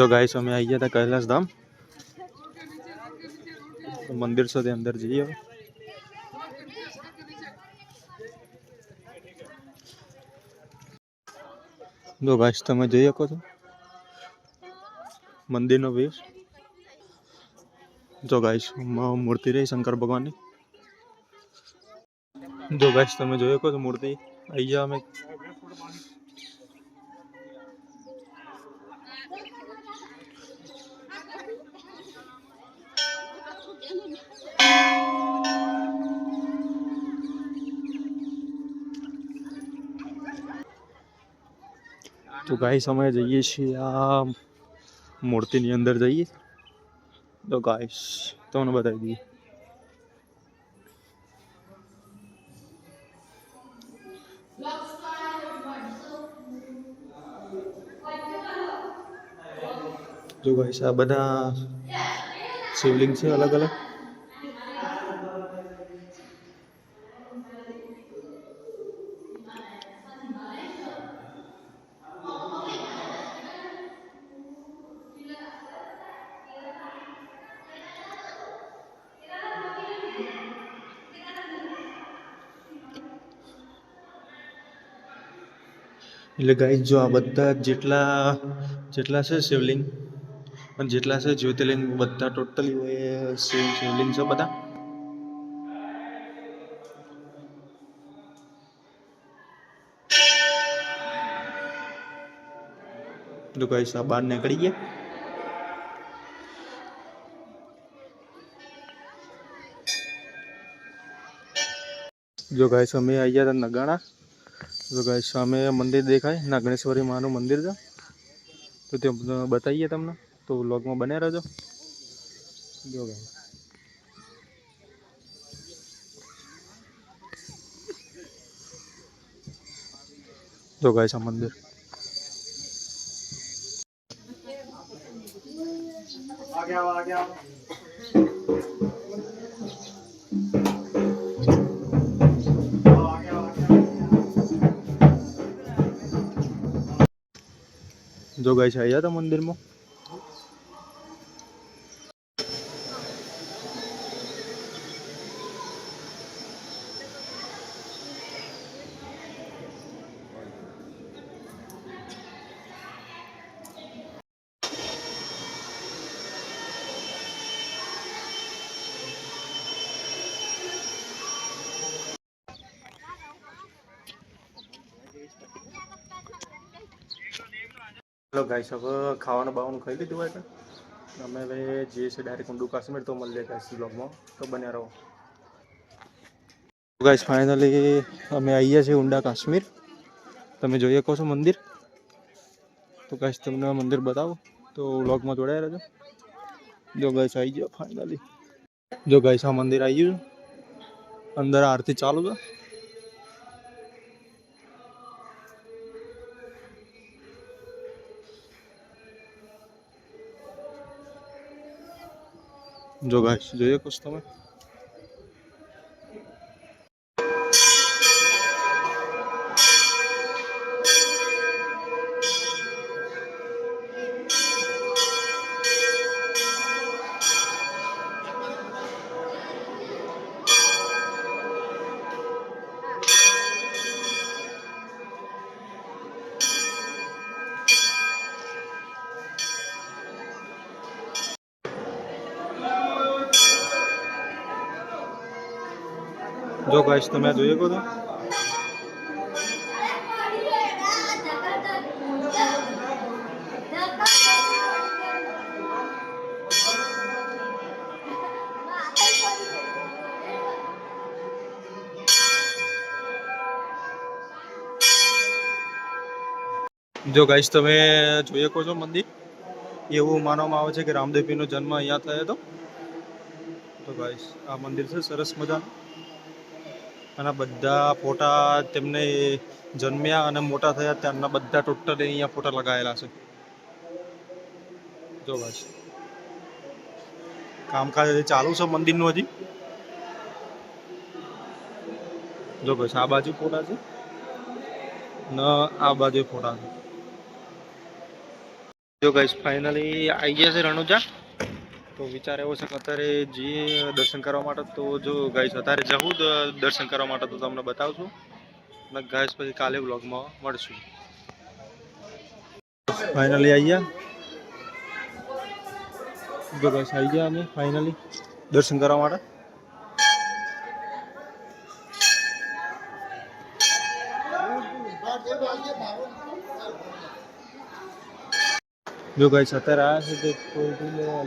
तो गाइस हमें आई था कैलाश धाम तो मंदिर से अंदर जाइए। जो गाइस તમે જોઈ શકો છો મંદિરનો વ્યૂ। જો ગાइस મૂર્તિ રહી શંકર ભગવાનની। જો ગાइस તમે જોઈ શકો છો મૂર્તિ અહીંયા અમે तो गाइस અમે જઈએ છીએ આ મૂર્તિની અંદર જઈએ તો ગાइस તમને બતાવી દઈએ। जो गाइस આ બધા શિવલિંગ છે અલગ અલગ। એટલે ગાઈસ જો આ બધા જેટલા જેટલા છે શિવલિંગ અને જેટલા છે જ્યોતિર્લિંગ બધા ટોટલી શિવલિંગ છે બધા। તો ગાઈસ આ બહાર નીકળી ગયા। जो गाइस અમે આવ્યા હતા નગાણા। तो गाइस सामे मंदिर देखाय नागणेश्वरी मानु मंदिर है तो ते बताइए तमने तो व्लॉग में बने रहो। जो गाइस जो गाइस आ मंदिर आ गया। जो गाइस आया था मंदिर में हेलो गाइस अब खावा बावन खाई लीधु है अमे हवे जे से डायरेक्ट ऊंडू काश्मीर तो मळीए गाइस ब्लॉग में तो बन्या रहो। गाइस फाइनली अमे आईया छे ऊंडा काश्मीर तमे जोई शको छो मंदिर। तो गाइस तमने मंदिर बतावो तो व्लॉग में जोड़ाया रहो। जो गाइस आई गयो फाइनली। जो गाइस आ मंदिर आई गयो अंदर आरती चालू है। जो गाइस જોઈએ कुछ તમે जो गाइस તમે જોઈએ કો તો जो गाइस તમે જોઈએ કો છો મંદિર એવું માનવામાં આવે છે કે રામદેવજીનો જન્મ અહીંયા થયો હતો। તો ગાइस આ મંદિર છે સરસ મજાનું અને બધા ફોટા તેમને જન્મ્યા અને મોટા થયા ત્યારના બધા ટોટલી અહીંયા ફોટા લગાવેલા છે। જો ગાइस કામકાજ હજી ચાલુ છે મંદિરનું હજી। જો ગાइस આ બાજુ ફોટા છે ને આ બાજુ ફોટા છે। જો ગાઈસ ફાઇનલી આવી ગયા છે રણુજા. તો વિચાર એવો છે કે અત્યારે જઈએ દર્શન કરવા માટે. તો જો ગાઈસ અત્યારે જવું દર્શન કરવા માટે તો તમને બતાવશું. અને ગાઈસ પછી કાલે વ્લોગમાં મળશું. ફાઇનલી આવી ગયા. જો ગાઈસ આવી ગયા અમે ફાઇનલી દર્શન કરવા માટે. જો ગાઈસ અત્યારે આવ્યા છે તો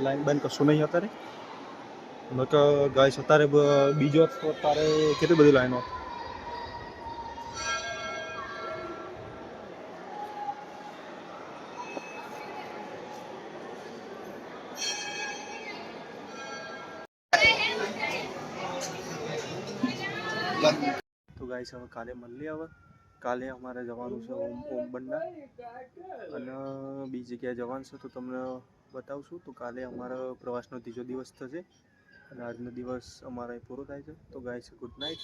લાઈન બાઈન કશું નહીં અત્યારે. તો ગાઈસ અત્યારે બીજો અત્યારે કેટલી બધી લાઈનો. તો ગાઈસ હવે કાલે મળીએ. હવે કાલે અમારે જવાનું છે ઓમ બંડા અને બીજી જગ્યાએ જવાનું છે તો તમને બતાવશું. તો કાલે અમારા પ્રવાસનો ત્રીજો દિવસ થશે અને આજનો દિવસ અમારે પૂરો થાય છે. તો ગાઈસ ગુડ નાઇટ.